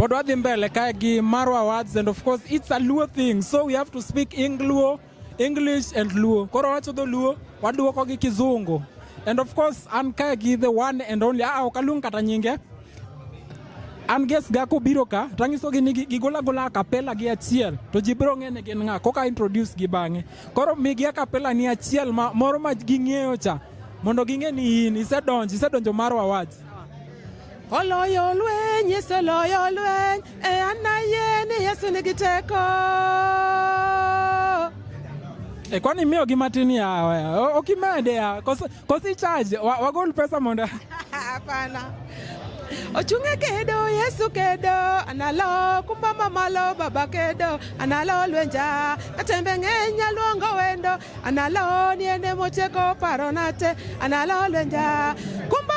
But what the mbele kaigi Marwa words, and of course it's a Luo thing, so we have to speak English and Luo. Koro wacho do Luo, waduoko gi Kizungu. And of course an kaigi the one and only okalung kata nyinge. An guess gako biro ka tangiso gi gigola gola kapela gi achiel to jibro ngene gen nga koka introduce gi bange. Koro migi kapela ni achiel moro ma ging'eyo cha mondo ging'e ni in isedonjo Marwa words. Oloyo lweny, Yesu oloyo lweny, anaye ni Yesu nigi teko. Kwani miyo gimatini ya, okimede ya, kosi charge, wagol pesa monda. Hapana. Ochunge kedo, Yesu kedo, analo kumbama malo baba kedo, analo lwenja, katembe ngenya luongo wendo, analo niene mocheko paronate, analo lwenja, kumba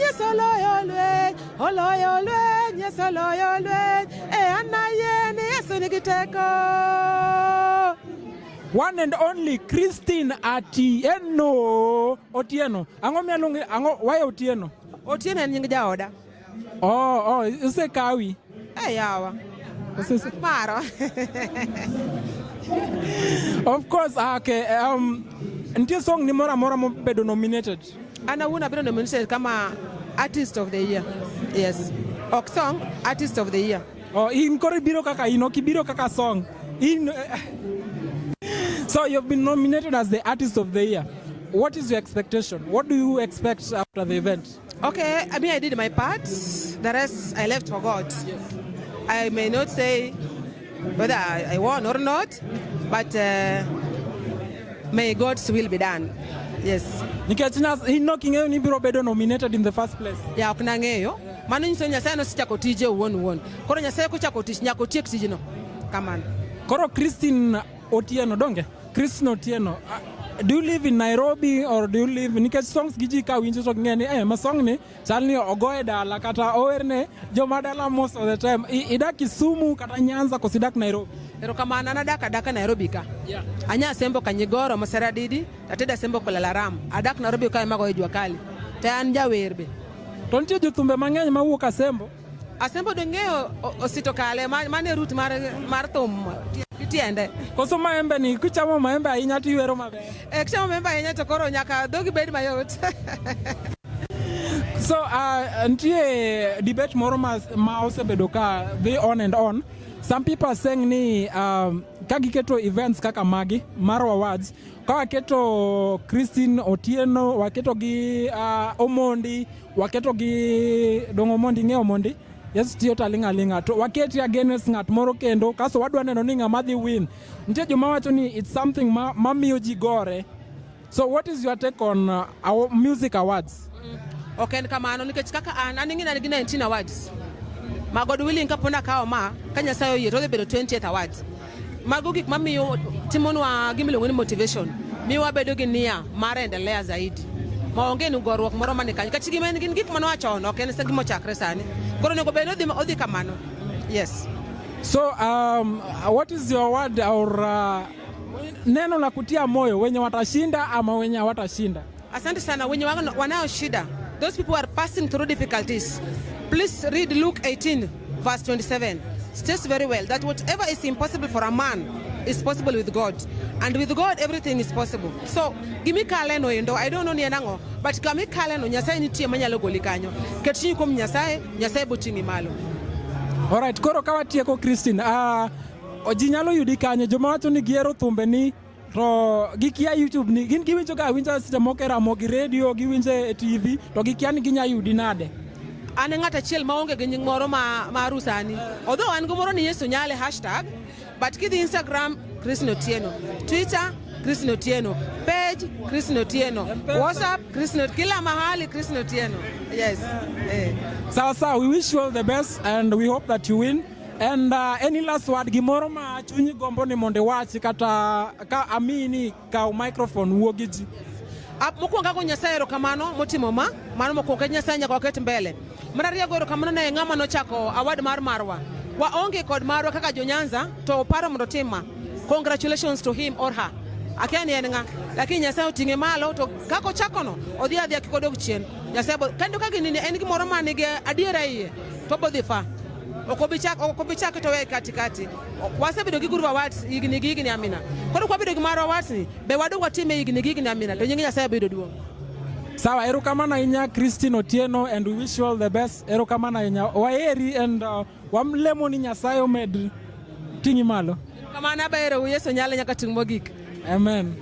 Yesu oloyo lweny, Yesu oloyo lweny, anaye ni Yesu nigi teko. One and only Christine Otieno. Why Otieno? Otieno en nying jaoda. Oh, use kawi. Yawa. Maro. Of course, okay. Ntie song ni mora mo bedo nominated. Ana wuna bedo nominated kama Artist of the Year. Yes. Ok song Artist of the Year. Oh, in kori biro kaka kibiro kaka song. So you've been nominated as the Artist of the Year. What is your expectation? What do you expect after the event? Okay, I mean I did my part. The rest I left for God. Yes. I may not say whether I won or not, but may God's will be done. Yes. Nikachina ni biro bedo nominated in the first place. Ya okna ng'eyo. Mano nyiso Nyasaye no sichako tije wuon. Koro Nyasaye kochako tich nyako tiek tijino. Kamano. Koro Christine Otieno donge. Christine Otieno. Do you live in Nairobi or do you live nikech songs giji ka winjo to ng'eni ma song ni chalni ogoye dala kata owerne joma dala most of the time. Idak Kisumu kata Nyanza kosidak Nairobi. Pero kamana nadaka Nairobi ka. Yeah. Anya Asembo kanyigoro masera didi, tateda Asembo kolalaram. Adak Nairobi ka mago jua kali. Tan jawerbe. Tontie jothumbe mang'eny mawuok Asembo. Asembo dong'eyo osito kale mane root mar thum tiende. Koso maembe ni kichamo maembe ahinya tiwero maber. Kichamo maembe ahinya to koro nyaka dhogi bed mayot. So ntie debate moro ma osebedo ka they on and on. Some people are saying ni kagiketo events kaka magi Marwa words kawaketo Christine Otieno waketo gi Omondi waketo gi Dongo Omondi ng'e Omondi yes tiyo talinga to waketi against ng'at moro kendo kaso wadwa neno ni ng'ama dhi win nitie joma wacho ni it's something mamiyo ji gore. So what is your take on our music awards? Okay, kamano nikech kaka aning'ina gi 19 awards. Ma God willing kapona kawo ma kanya sayo yie to bedo 20th awards. Mago gik mamiyo timonwa gimilongo ni motivation. Miwa bedo gi nia mar endelea zaidi. Maonge ni gorruok moro mane kanyo. Kach gima gin gik mano wacho no ken gimo chakre sani. Koro nego bedo odhi kamano. Yes. So what is your word or neno la kutia moyo wenye watashinda ama wenye hawatashinda? Asante sana wenye wanao shida. Those people are passing through difficulties. Please read Luke 18 verse 27. States very well that whatever is impossible for a man is possible with God. And with God, everything is possible. So, gimi kaleno endo, I don't know ni enango, but kami kaleno, Nyasaye nitie manyalo goli kanyo. Ketini kum Nyasaye butingi malo. Alright, koro kawa tieko Christine. Ojinyalo yudi kanyo, joma wacho ni giero thumbe ni, to gikia YouTube ni, gin giwinjo ka winjo sita mokera mogi radio, giwinjo TV, to gikia ni ginya yudi nade. Ane ng'ata chiel maonge gi nying moro marusani. Although an gomoro ni Yesu nyale hashtag, but kidhi Instagram Christine Otieno, Twitter Christine Otieno, page Christine Otieno, WhatsApp Christine, kila mahali Christine Otieno. Yes. Sawa, we wish you all the best and we hope that you win. And any last word gimoro ma chunyi gombo ni monde wachi kata ka amini ka microphone wuogiji. Mokwonga go Nyasaye erokamano motimo mano mokwonga Nyasaye nyaka waket mbele. Mar ariyo go erokamano ne ng'ama nochako award mar Marwa. Waonge kod Marwa kaka jo-Nyanza to paro mondo tima. Congratulations to him or her. Akia ni en ng'a, lakini Nyasaye oting'e malo to kako chakono odhi adhiya kik odog chien. Nyasaye kendo ka gini en gimoro manigi adiera iye to bodhi fa. okobichak to we katikati. Wasebedo gi Guru Awards igni amina. Koro kwabedo gi MARWA Awards ni be wadwa time igni amina to nyingi Nyasaye bedo duong'. Sawa, erokamano inya Christine Otieno, and we wish you all the best. Erokamano inya waheri, and wamlemo ni Nyasaye omed tingi malo. Kamana bero Yesu nyale nyaka ting' mogik. Amen.